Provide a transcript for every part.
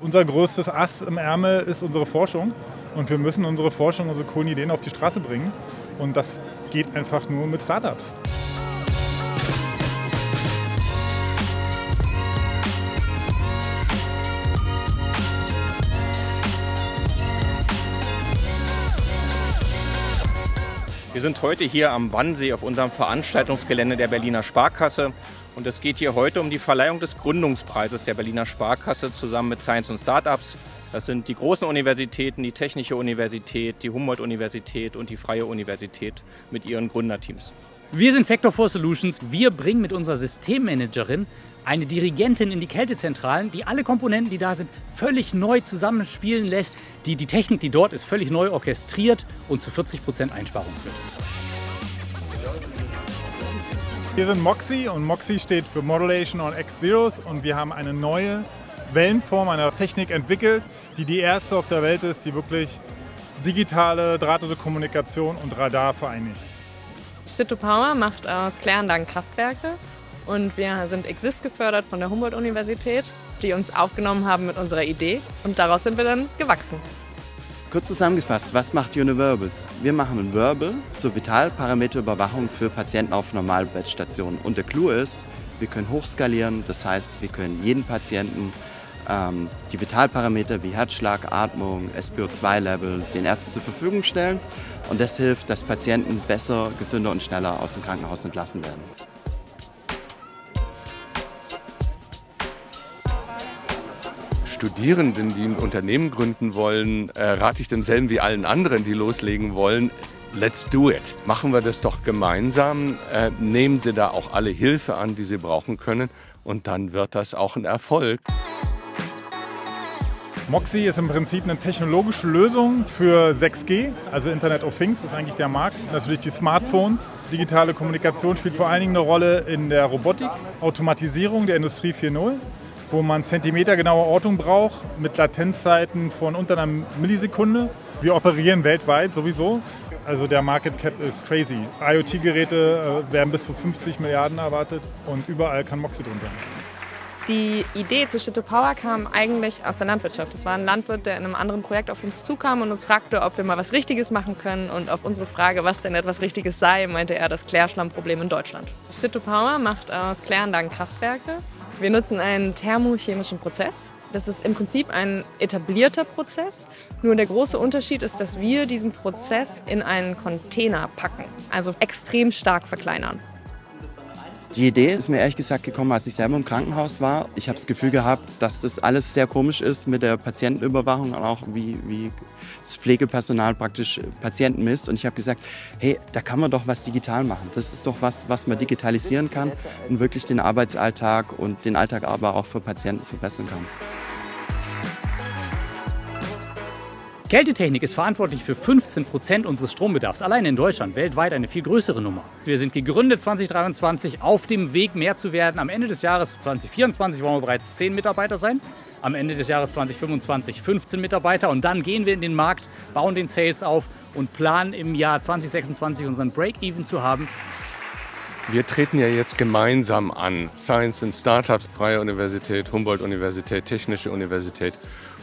unser größtes Ass im Ärmel ist unsere Forschung. Und wir müssen unsere Forschung, unsere coolen Ideen auf die Straße bringen. Und das geht einfach nur mit Startups. Wir sind heute hier am Wannsee auf unserem Veranstaltungsgelände der Berliner Sparkasse. Und es geht hier heute um die Verleihung des Gründungspreises der Berliner Sparkasse zusammen mit Science und Startups. Das sind die großen Universitäten, die Technische Universität, die Humboldt-Universität und die Freie Universität mit ihren Gründerteams. Wir sind Vector 4 Solutions. Wir bringen mit unserer Systemmanagerin eine Dirigentin in die Kältezentralen, die alle Komponenten, die da sind, völlig neu zusammenspielen lässt. Die Technik, die dort ist, völlig neu orchestriert und zu 40% Einsparung führt. Wir sind MOXIE und MOXIE steht für Modulation on X-Zeros und wir haben eine neue Wellenform einer Technik entwickelt, die erste auf der Welt ist, die wirklich digitale, drahtlose Kommunikation und Radar vereinigt. Shit2Power macht aus Kläranlagen Kraftwerke und wir sind Exist gefördert von der Humboldt-Universität, die uns aufgenommen haben mit unserer Idee und daraus sind wir dann gewachsen. Kurz zusammengefasst, was macht Univerbals? Wir machen ein Verbal zur Vitalparameterüberwachung für Patienten auf Normalbettstationen. Und der Clou ist, wir können hochskalieren, das heißt, wir können jeden Patienten die Vitalparameter wie Herzschlag, Atmung, SpO2-Level den Ärzten zur Verfügung stellen. Und das hilft, dass Patienten besser, gesünder und schneller aus dem Krankenhaus entlassen werden. Studierenden, die ein Unternehmen gründen wollen, rate ich demselben wie allen anderen, die loslegen wollen. Let's do it. Machen wir das doch gemeinsam. Nehmen Sie da auch alle Hilfe an, die Sie brauchen können. Und dann wird das auch ein Erfolg. MOXIE ist im Prinzip eine technologische Lösung für 6G, also Internet of Things, ist eigentlich der Markt. Natürlich die Smartphones. Digitale Kommunikation spielt vor allen Dingen eine Rolle in der Robotik, Automatisierung der Industrie 4.0, wo man zentimetergenaue Ortung braucht mit Latenzzeiten von unter einer Millisekunde. Wir operieren weltweit sowieso. Also der Market Cap ist crazy. IoT-Geräte werden bis zu 50 Milliarden erwartet und überall kann MOXIE drin sein. Die Idee zu Shit2Power kam eigentlich aus der Landwirtschaft. Das war ein Landwirt, der in einem anderen Projekt auf uns zukam und uns fragte, ob wir mal was Richtiges machen können. Und auf unsere Frage, was denn etwas Richtiges sei, meinte er das Klärschlammproblem in Deutschland. Shit2Power macht aus Kläranlagen Kraftwerke. Wir nutzen einen thermochemischen Prozess. Das ist im Prinzip ein etablierter Prozess. Nur der große Unterschied ist, dass wir diesen Prozess in einen Container packen, also extrem stark verkleinern. Die Idee ist mir ehrlich gesagt gekommen, als ich selber im Krankenhaus war. Ich habe das Gefühl gehabt, dass das alles sehr komisch ist mit der Patientenüberwachung und auch wie das Pflegepersonal praktisch Patienten misst. Und ich habe gesagt, hey, da kann man doch was digital machen. Das ist doch was man digitalisieren kann und wirklich den Arbeitsalltag und den Alltag aber auch für Patienten verbessern kann. Kältetechnik ist verantwortlich für 15% unseres Strombedarfs, allein in Deutschland, weltweit eine viel größere Nummer. Wir sind gegründet 2023, auf dem Weg mehr zu werden. Am Ende des Jahres 2024 wollen wir bereits 10 Mitarbeiter sein, am Ende des Jahres 2025 15 Mitarbeiter und dann gehen wir in den Markt, bauen den Sales auf und planen im Jahr 2026 unseren Break-Even zu haben. Wir treten ja jetzt gemeinsam an. Science and Startups, Freie Universität, Humboldt-Universität, Technische Universität.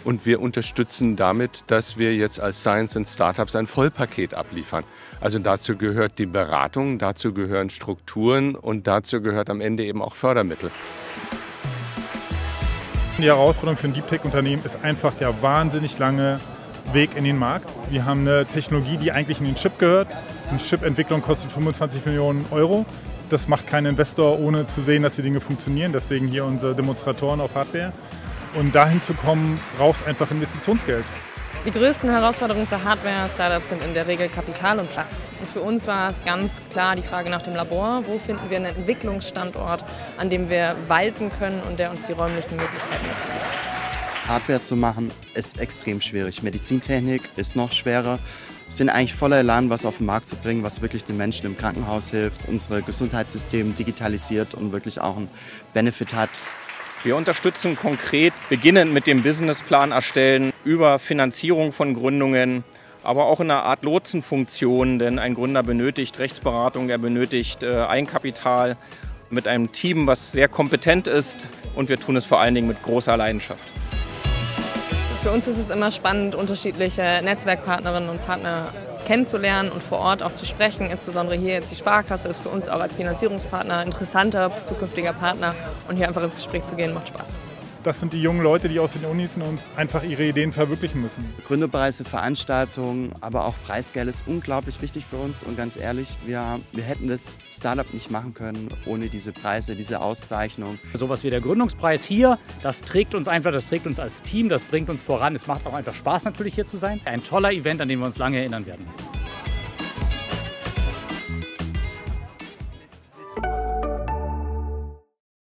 Und wir unterstützen damit, dass wir jetzt als Science and Startups ein Vollpaket abliefern. Also dazu gehört die Beratung, dazu gehören Strukturen und dazu gehört am Ende eben auch Fördermittel. Die Herausforderung für ein Deep Tech-Unternehmen ist einfach der wahnsinnig lange Weg in den Markt. Wir haben eine Technologie, die eigentlich in den Chip gehört. Eine Chip-Entwicklung kostet 25 Millionen Euro. Das macht kein Investor, ohne zu sehen, dass die Dinge funktionieren. Deswegen hier unsere Demonstratoren auf Hardware. Und dahin zu kommen, braucht es einfach Investitionsgeld. Die größten Herausforderungen für Hardware-Startups sind in der Regel Kapital und Platz. Und für uns war es ganz klar die Frage nach dem Labor. Wo finden wir einen Entwicklungsstandort, an dem wir walten können und der uns die räumlichen Möglichkeiten dazu gibt? Hardware zu machen ist extrem schwierig. Medizintechnik ist noch schwerer. Wir sind eigentlich voller Elan, was auf den Markt zu bringen, was wirklich den Menschen im Krankenhaus hilft, unsere Gesundheitssysteme digitalisiert und wirklich auch einen Benefit hat. Wir unterstützen konkret, beginnend mit dem Businessplan erstellen, über Finanzierung von Gründungen, aber auch in einer Art Lotsenfunktion, denn ein Gründer benötigt Rechtsberatung, er benötigt Eigenkapital mit einem Team, was sehr kompetent ist und wir tun es vor allen Dingen mit großer Leidenschaft. Für uns ist es immer spannend, unterschiedliche Netzwerkpartnerinnen und Partner kennenzulernen und vor Ort auch zu sprechen. Insbesondere hier jetzt die Sparkasse ist für uns auch als Finanzierungspartner ein interessanter zukünftiger Partner. Und hier einfach ins Gespräch zu gehen, macht Spaß. Das sind die jungen Leute, die aus den Unis und einfach ihre Ideen verwirklichen müssen. Gründerpreise, Veranstaltungen, aber auch Preisgeld ist unglaublich wichtig für uns. Und ganz ehrlich, wir hätten das Startup nicht machen können ohne diese Preise, diese Auszeichnung. Sowas wie der Gründungspreis hier, das trägt uns einfach, das trägt uns als Team, das bringt uns voran. Es macht auch einfach Spaß natürlich hier zu sein. Ein toller Event, an den wir uns lange erinnern werden.